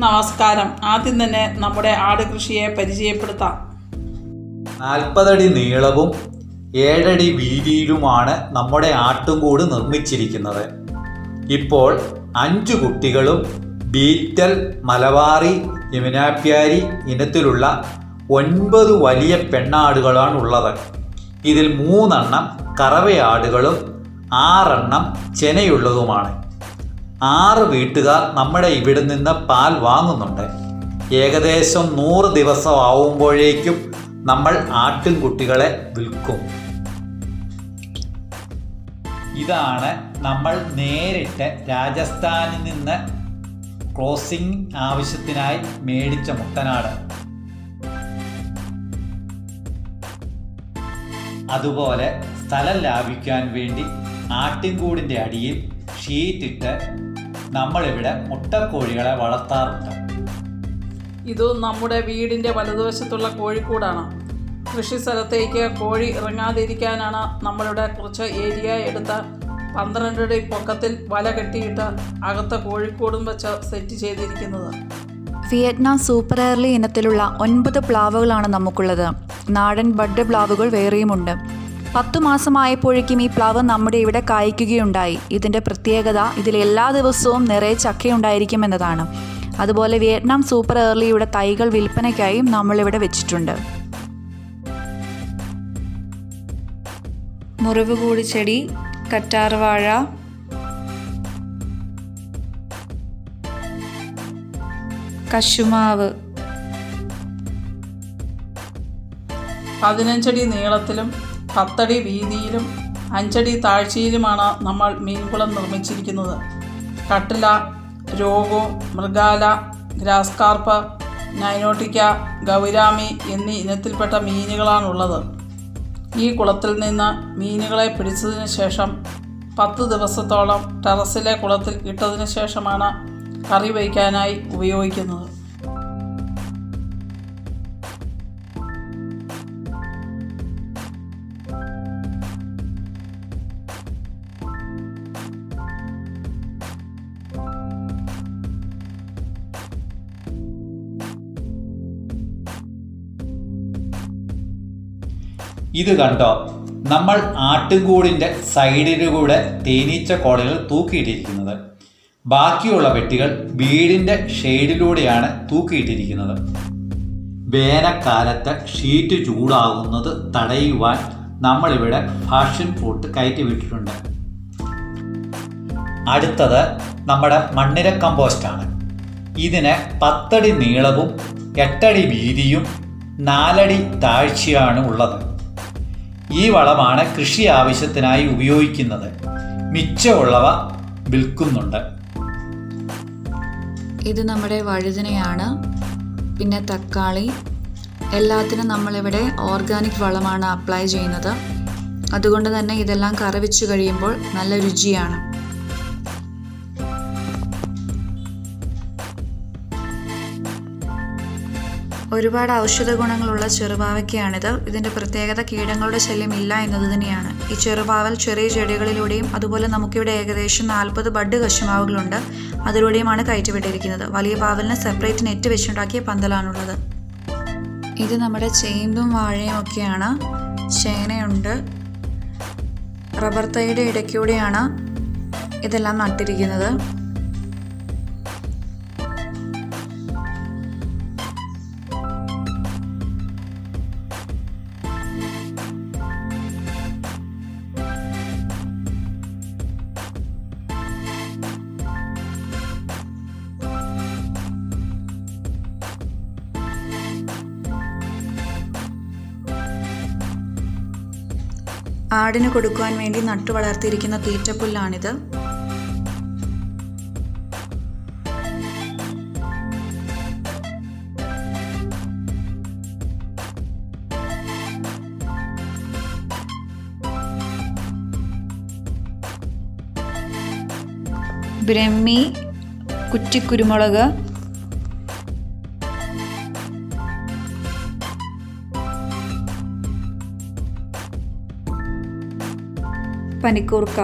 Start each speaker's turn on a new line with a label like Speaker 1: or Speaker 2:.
Speaker 1: നമസ്കാരം. ആദ്യം തന്നെ നമ്മുടെ ആട് കൃഷിയെ പരിചയപ്പെടുത്താം.
Speaker 2: 40 അടി നീളവും 7 അടി വീതിയിലുമാണ് നമ്മുടെ ആട്ടുംകൂട് നിർമ്മിച്ചിരിക്കുന്നത്. ഇപ്പോൾ 5 കുട്ടികളും ബീറ്റൽ, മലബാറി, യമുനാപ്യാരി ഇനത്തിലുള്ള 9 വലിയ പെണ്ണാടുകളാണ് ഉള്ളത്. ഇതിൽ 3 എണ്ണം കറവയാടുകളും 6 എണ്ണം ചെനയുള്ളതുമാണ്. 6 വീട്ടുകാർ നമ്മുടെ ഇവിടെ നിന്ന് പാൽ വാങ്ങുന്നുണ്ട്. ഏകദേശം 100 ദിവസം ആവുമ്പോഴേക്കും നമ്മൾ ആട്ടിൻകുട്ടികളെ വിൽക്കും. ഇതാണ് നമ്മൾ നേരിട്ട് രാജസ്ഥാനിൽ നിന്ന് ക്രോസിംഗ് ആവശ്യത്തിനായി മേടിച്ച മുട്ടനാട്. അതുപോലെ സ്ഥലം ലാഭിക്കാൻ വേണ്ടി ആട്ടിൻകൂടിൻ്റെ അടിയിൽ ഷീറ്റിട്ട് നമ്മളിവിടെ മുട്ടക്കോഴികളെ വളർത്താറുണ്ട്.
Speaker 1: ഇത് നമ്മുടെ വീടിൻ്റെ വലതുവശത്തുള്ള കോഴിക്കൂടാണ്. കൃഷി സ്ഥലത്തേക്ക് കോഴി ഇറങ്ങാതിരിക്കാനാണ് നമ്മളിവിടെ കുറച്ച് ഏരിയ എടുത്ത് 12 അടി പൊക്കത്തിൽ വല കെട്ടിയിട്ട് അകത്ത കോഴിക്കൂടും വെച്ച് സെറ്റ് ചെയ്തിരിക്കുന്നത്.
Speaker 3: വിയറ്റ്നാം സൂപ്പർ എയർലി ഇനത്തിലുള്ള 9 പ്ലാവുകളാണ് നമുക്കുള്ളത്. നാടൻ ബഡ് പ്ലാവുകൾ വേറെയുമുണ്ട്. 10 മാസമായപ്പോഴേക്കും ഈ പ്ലാവ് നമ്മുടെ ഇവിടെ കായ്ക്കുകയുണ്ടായി. ഇതിൻ്റെ പ്രത്യേകത ഇതിൽ എല്ലാ ദിവസവും നിറയെ ചക്കയുണ്ടായിരിക്കുമെന്നതാണ്. അതുപോലെ വിയറ്റ്നാം സൂപ്പർ എയർലിയുടെ തൈകൾ വിൽപ്പനയ്ക്കായും നമ്മളിവിടെ വെച്ചിട്ടുണ്ട്. മുറിവ് കൂടിച്ചെടി, കറ്റാർവാഴ, കശുമാവ്.
Speaker 1: 15 അടി നീളത്തിലും 10 അടി വീതിയിലും 5 അടി താഴ്ചയിലുമാണ് നമ്മൾ മീൻകുളം നിർമ്മിച്ചിരിക്കുന്നത്. കട്ടില, രോഗു, മൃഗാല, ഗ്രാസ് കാർപ്പ്, നൈനോട്ടിക്ക, ഗൗരാമി എന്നീ ഇനത്തിൽപ്പെട്ട മീനുകളാണുള്ളത്. ഈ കുളത്തിൽ നിന്ന് മീനുകളെ പിടിച്ചതിന് ശേഷം 10 ദിവസത്തോളം ടെറസിലെ കുളത്തിൽ ഇട്ടതിന് ശേഷമാണ് കറി വയ്ക്കാനായി ഉപയോഗിക്കുന്നത്.
Speaker 2: ഇത് കണ്ടോ, നമ്മൾ ആട്ടുംകൂടിൻ്റെ സൈഡിലൂടെ തേനീച്ച കോളകൾ തൂക്കിയിട്ടിരിക്കുന്നത്. ബാക്കിയുള്ള പെട്ടികൾ വീടിൻ്റെ ഷെയ്ഡിലൂടെയാണ് തൂക്കിയിട്ടിരിക്കുന്നത്. വേനൽക്കാലത്ത് ഷീറ്റ് ചൂടാകുന്നത് തടയുവാൻ നമ്മളിവിടെ ഫാഷൻ ഫ്രൂട്ട് കയറ്റിവിട്ടിട്ടുണ്ട്. അടുത്തത് നമ്മുടെ മണ്ണിര കമ്പോസ്റ്റാണ്. ഇതിന് 10 അടി നീളവും 8 അടി വീതിയും 4 അടി താഴ്ചയാണ് ഉള്ളത്. ഈ വളമാണ് കൃഷി ആവശ്യത്തിനായി ഉപയോഗിക്കുന്നത്. മിച്ചമുള്ളവ വിൽക്കുന്നുണ്ട്.
Speaker 3: ഇത് നമ്മുടെ വഴുതനയാണ്, പിന്നെ തക്കാളി. എല്ലാത്തിനും നമ്മളിവിടെ ഓർഗാനിക് വളമാണ് അപ്ലൈ ചെയ്യുന്നത്. അതുകൊണ്ട് തന്നെ ഇതെല്ലാം കറി വെച്ച് കഴിയുമ്പോൾ നല്ല രുചിയാണ്. ഒരുപാട് ഔഷധ ഗുണങ്ങളുള്ള ചെറുപാവയ്ക്കാണിത്. ഇതിൻ്റെ പ്രത്യേകത കീടങ്ങളുടെ ശല്യം ഇല്ല എന്നത് തന്നെയാണ്. ഈ ചെറുപാവൽ ചെറിയ ചെടികളിലൂടെയും അതുപോലെ നമുക്കിവിടെ ഏകദേശം 40 ബഡ് കശുമാവുകളുണ്ട്, അതിലൂടെയുമാണ് കയറ്റിവിട്ടിരിക്കുന്നത്. വലിയ പാവലിന് സെപ്പറേറ്റ് നെറ്റ് വെച്ചുണ്ടാക്കിയ പന്തലാണുള്ളത്. ഇത് നമ്മുടെ ചേമ്പും വാഴയും ഒക്കെയാണ്. ചേനയുണ്ട്. റബ്ബർ തൈയുടെ ഇടയ്ക്കൂടെയാണ് ഇതെല്ലാം നട്ടിരിക്കുന്നത്. ആടിന് കൊടുക്കുവാൻ വേണ്ടി നട്ടു വളർത്തിയിരിക്കുന്ന തീറ്റപ്പുല്ലാണിത്. ബ്രഹ്മി, കുറ്റിക്കുരുമുളക്, പനിക്കൂർക്ക.